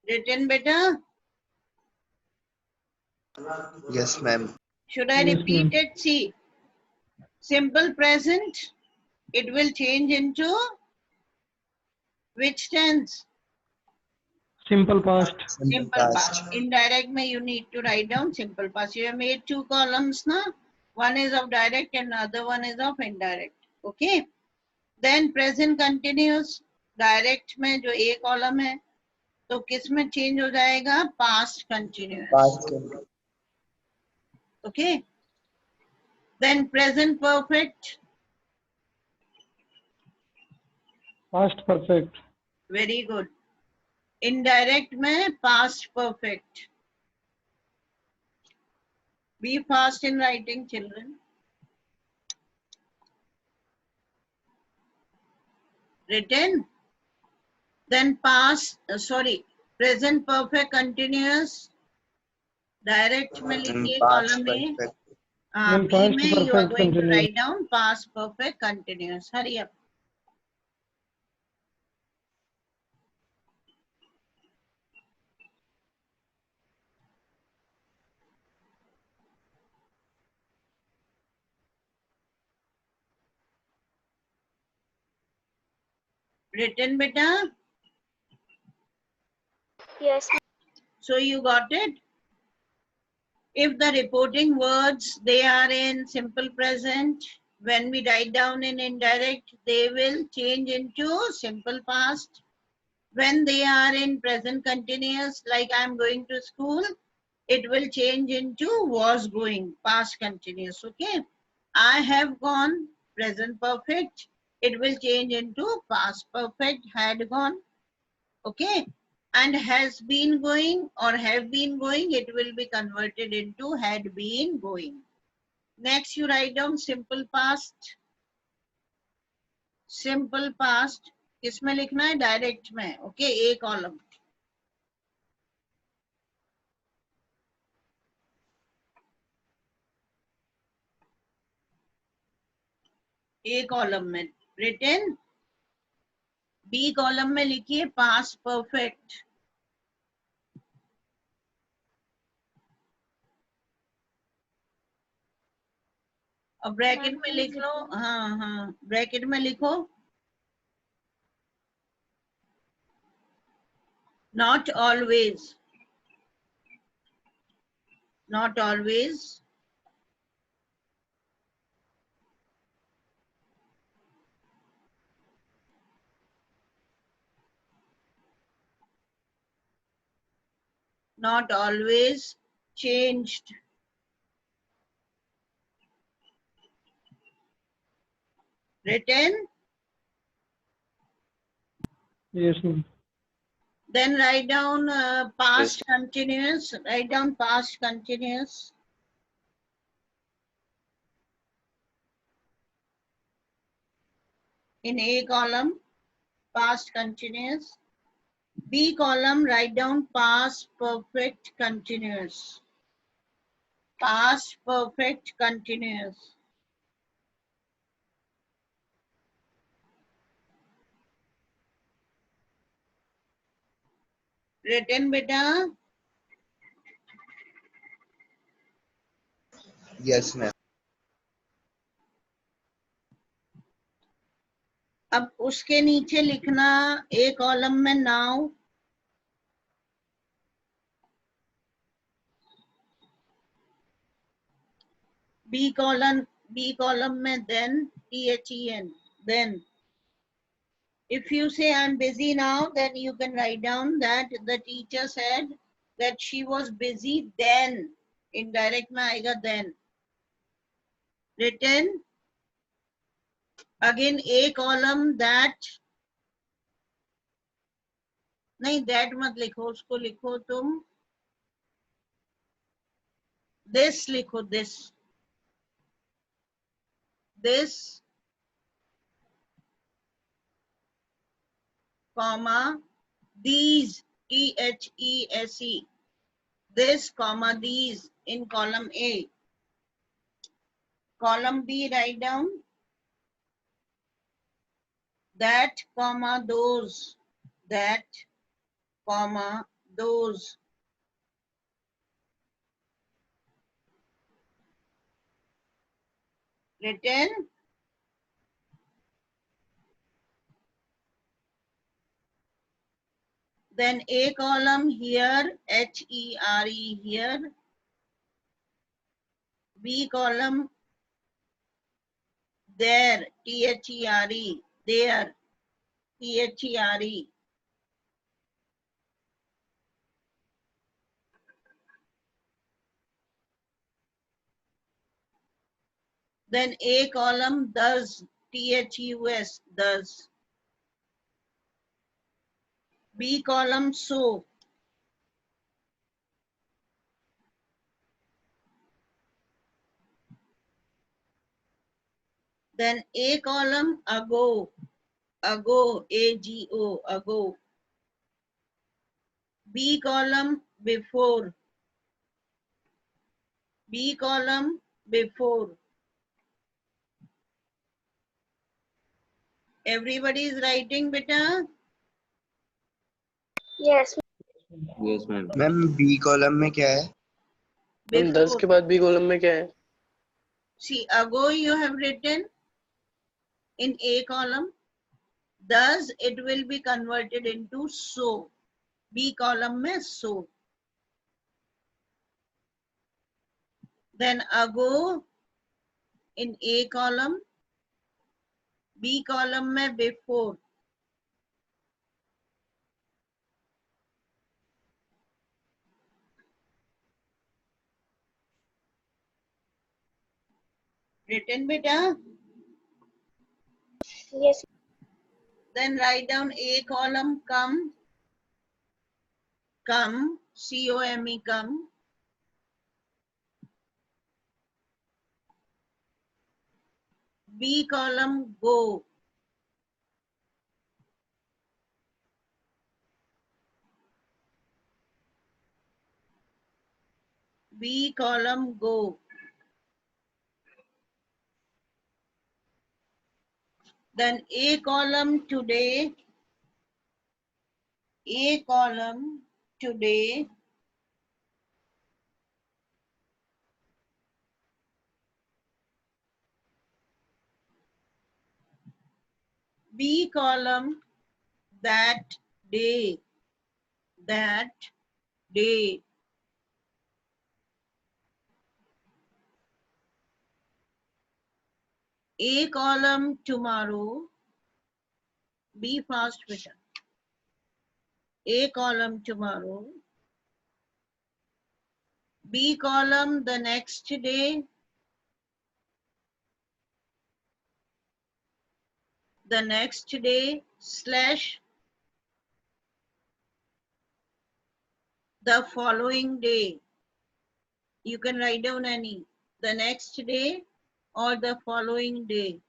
Written beta? Yes, ma'am. Should I Yes, repeat ma'am. it? See, simple present, it will change into which tense? Simple past. Simple Simple past. past. Indirect may you need to write down simple past. You have made two columns now. One is of direct and other one is of indirect. Okay. Then present continuous. Direct में जो एक column है तो किस में change हो जाएगा? Past continuous. Past. Okay. Then present perfect. Past perfect. Very good. Indirect में past perfect. Be fast in writing, children. Written. Then past, present perfect continuous. Direct में लिखिए Past column में. perfect. Then B past में you are perfect going to continuous. write down past perfect continuous. Hurry up. Written beta. Yes. So you got it. If the reporting words, they are in simple present, when we write down in indirect, they will change into simple past. When they are in present continuous, like I'm going to school, it will change into was going, past continuous. Okay. I have gone, present perfect. It will change into past perfect, had gone. Okay. And has been going or have been going, it will be converted into had been going. Next, you write down simple past. Simple past. किसमें लिखना है? Direct में. Okay, A column. A column में. Written. B column में लिखिए past perfect. और bracket में लिख लो. हाँ ब्रैकेट में लिखो not always, not always, not always changed. Written. Yes, ma'am. Then write down past Yes. continuous. Write down past continuous. In A column, past continuous. B column, write down past perfect continuous. Past perfect continuous. Written beta. Yes, ma'am. अब उसके नीचे लिखना A column में now. B column में then, THEN, then. If you say I'm busy now, then you can write down that the teacher said that she was busy then. Indirect में आएगा then. Written. Again A column that. नहीं that मत लिखो, उसको लिखो तुम this लिखो this. This, comma, these, THESE. This, comma, these in column A. Column B, write down that, comma, those, that, comma, those. Written. Then A column here, H-E-R-E here. B column there, T-H-E-R-E, there, T-H-E-R-E. Then A column does, T-H-U-S, does. B column so. Then A column ago, ago, A-G-O, ago. B column before, B column before. Everybody is writing, beta? Yes. Yes, ma'am. Ma'am B column में क्या है? Ma'am 10 Before. के बाद B column में क्या है? See, ago you have written in A column. Thus, it will be converted into so. B column में so. Then ago in A column. B column में before. Written, beta? Yes. Then write down A column come. Come. C-O-M-E, come. B column go. B column go. Then A column today. A column today. B column that day. That day. A column tomorrow. Be fast, beta. A column tomorrow. B column the next day. The next day slash the following day. You can write down any. The next day or the following day.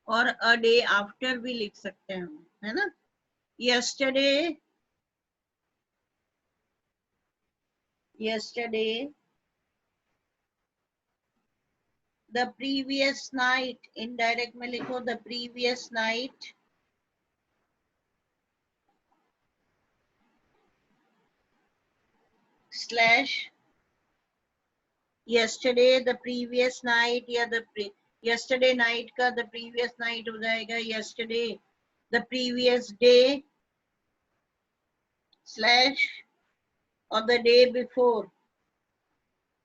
और a day after भी लिख सकते हैं हम, है ना? Yesterday, yesterday, the previous night, indirect में लिखो the previous night, slash yesterday the previous night या yesterday night का the previous night हो जाएगा yesterday the previous day slash or the day before.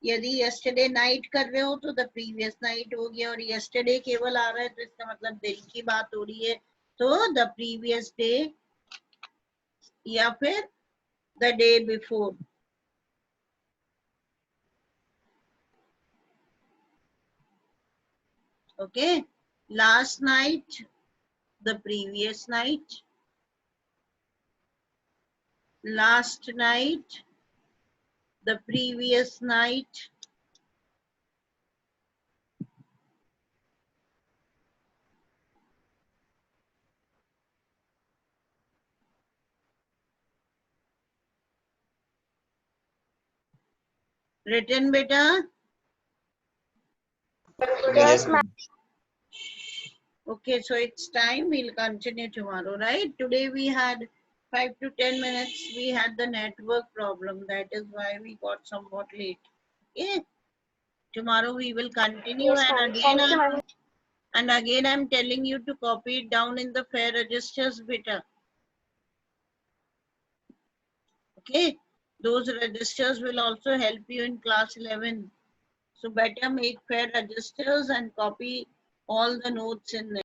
यदि yesterday night कर रहे हो तो the previous night हो गया और yesterday केवल आ रहा है तो इसका मतलब दिन की बात हो रही है तो the previous day या फिर the day before. Okay, last night, the previous night, last night, the previous night, written beta? Yes, ma'am. Okay, so it's time. We'll continue tomorrow, right? Today we had 5 to 10 minutes. We had the network problem. That is why we got somewhat late. Okay. Tomorrow we will continue, Yes, ma'am. and Thank you, ma'am. again I'm telling you to copy it down in the fair registers beta. Okay. Those registers will also help you in class 11. So better make fair registers and copy all the notes in there.